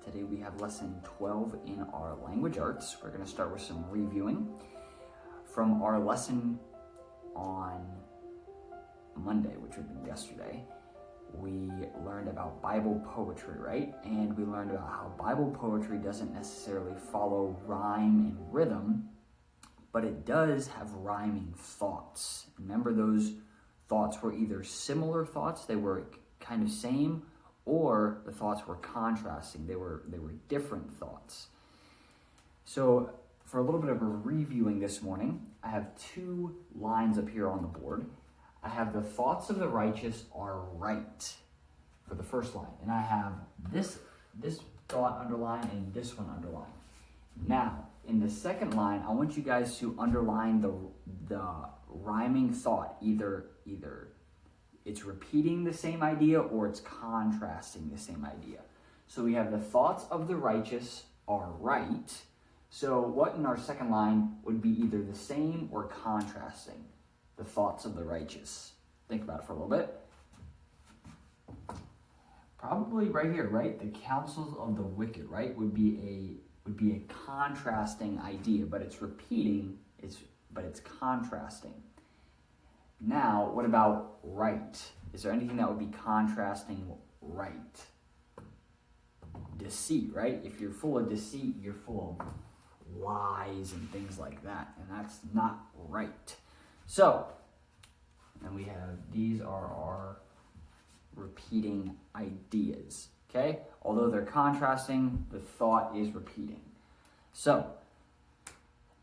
Today we have lesson 12 in our language arts. We're going to start with some reviewing. From our lesson on Monday, which would be yesterday, we learned about Bible poetry, right? And we learned about how Bible poetry doesn't necessarily follow rhyme and rhythm, but it does have rhyming thoughts. Remember, those thoughts were either similar thoughts, they were kind of same, or the thoughts were contrasting. They were different thoughts. So for a little bit of a reviewing this morning, I have two lines up here on the board. I have the thoughts of the righteous are right for the first line, and I have this thought underlined and this one underlined. Now, in the second line, I want you guys to underline the rhyming thought. Either it's repeating the same idea or it's contrasting the same idea. So we have the thoughts of the righteous are right. So what in our second line would be either the same or contrasting? The thoughts of the righteous. Think about it for a little bit. Probably right here, right? The counsels of the wicked, right? Would be a contrasting idea, but it's repeating, but it's contrasting. Now, what about right? Is there anything that would be contrasting right? Deceit, right? If you're full of deceit, you're full of lies and things like that, and that's not right. So, and we have, these are our repeating ideas, okay? Although they're contrasting, the thought is repeating. So,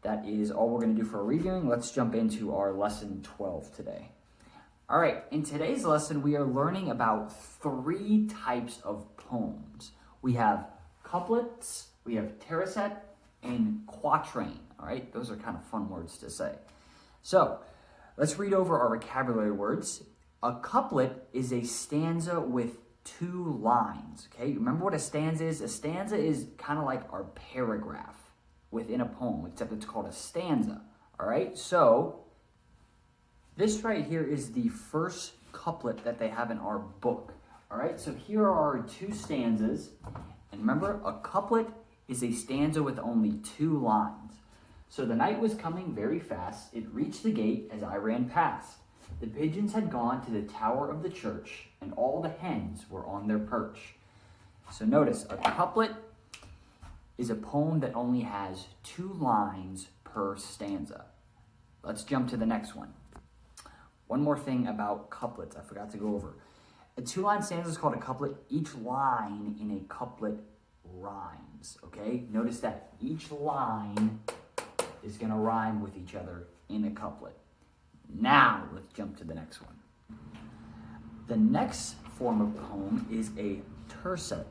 that is all we're going to do for reviewing. Let's jump into our lesson 12 today. All right, in today's lesson, we are learning about three types of poems. We have couplets, we have tercet, and quatrain. All right, those are kind of fun words to say. So, let's read over our vocabulary words. A couplet is a stanza with two lines, okay? Remember what a stanza is? A stanza is kind of like our paragraph within a poem, except it's called a stanza, all right? So, this right here is the first couplet that they have in our book, all right? So here are our two stanzas, and remember, a couplet is a stanza with only two lines. So the night was coming very fast, it reached the gate as I ran past. The pigeons had gone to the tower of the church, and all the hens were on their perch. So notice, a couplet is a poem that only has two lines per stanza. Let's jump to the next one. One more thing about couplets I forgot to go over. A two-line stanza is called a couplet. Each line in a couplet rhymes, okay? Notice that each line is going to rhyme with each other in a couplet. Now, let's jump to the next one. The next form of poem is a tercet.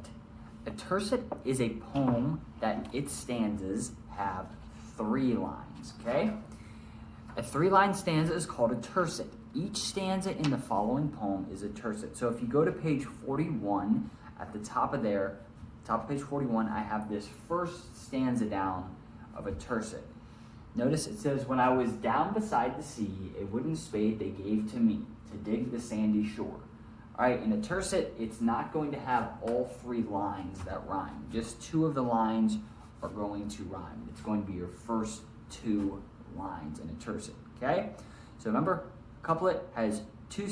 A tercet is a poem that its stanzas have three lines, okay? A three-line stanza is called a tercet. Each stanza in the following poem is a tercet. So if you go to page 41, at the top of page 41, I have this first stanza down of a tercet. Notice it says, when I was down beside the sea, a wooden spade they gave to me to dig the sandy shore. All right, in a tercet, it's not going to have all three lines that rhyme. Just two of the lines are going to rhyme. It's going to be your first two lines in a tercet, okay? So remember, a couplet has two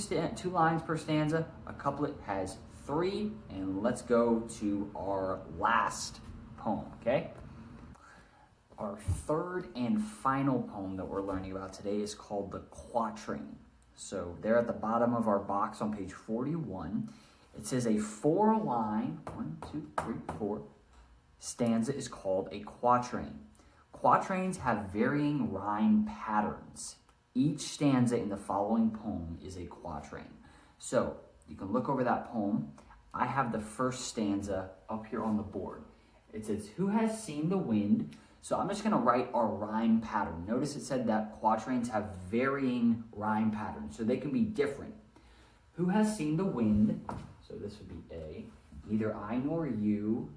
lines per stanza. A couplet has three, and let's go to our last poem, okay? Our third and final poem that we're learning about today is called the quatrain. So there at the bottom of our box on page 41, it says a four-line, 1, 2, 3, 4, stanza is called a quatrain. Quatrains have varying rhyme patterns. Each stanza in the following poem is a quatrain. So you can look over that poem. I have the first stanza up here on the board. It says, who has seen the wind? So I'm just going to write our rhyme pattern. Notice it said that quatrains have varying rhyme patterns, so they can be different. Who has seen the wind? So this would be A. Neither I nor you.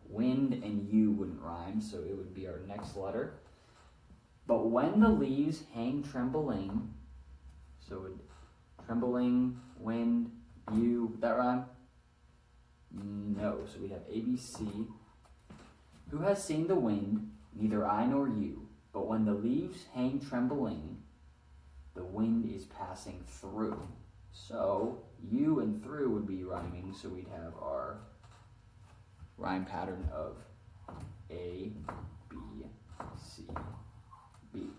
Wind and you wouldn't rhyme, so it would be our next letter. But when the leaves hang trembling, so trembling, wind, you, that rhyme? No. So we have A, B, C. Who has seen the wind? Neither I nor you. But when the leaves hang trembling, the wind is passing through. So you and through would be rhyming. So we'd have our rhyme pattern of A, B, C, B.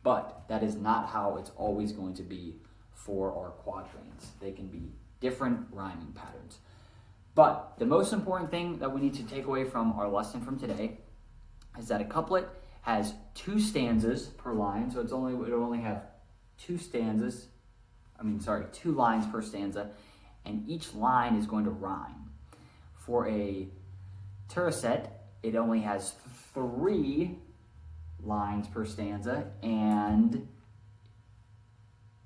But that is not how it's always going to be for our quatrains. They can be different rhyming patterns. But the most important thing that we need to take away from our lesson from today is that a couplet has 2 stanzas per line. So it'll only have 2 lines per stanza, and each line is going to rhyme. For a tercet, it only has 3 lines per stanza, and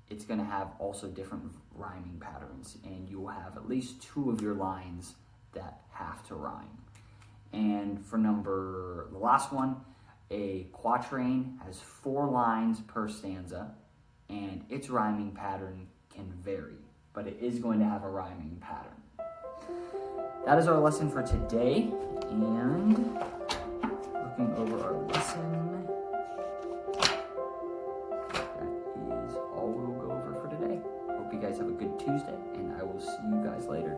it's going to have also different rhyming patterns, and you will have at least 2 of your lines that have to rhyme. And for the last one, a quatrain has 4 lines per stanza, and its rhyming pattern can vary, but it is going to have a rhyming pattern. That is our lesson for today, and looking over our lesson, that is all we'll go over for today. Hope you guys have a good Tuesday, and I will see you guys later.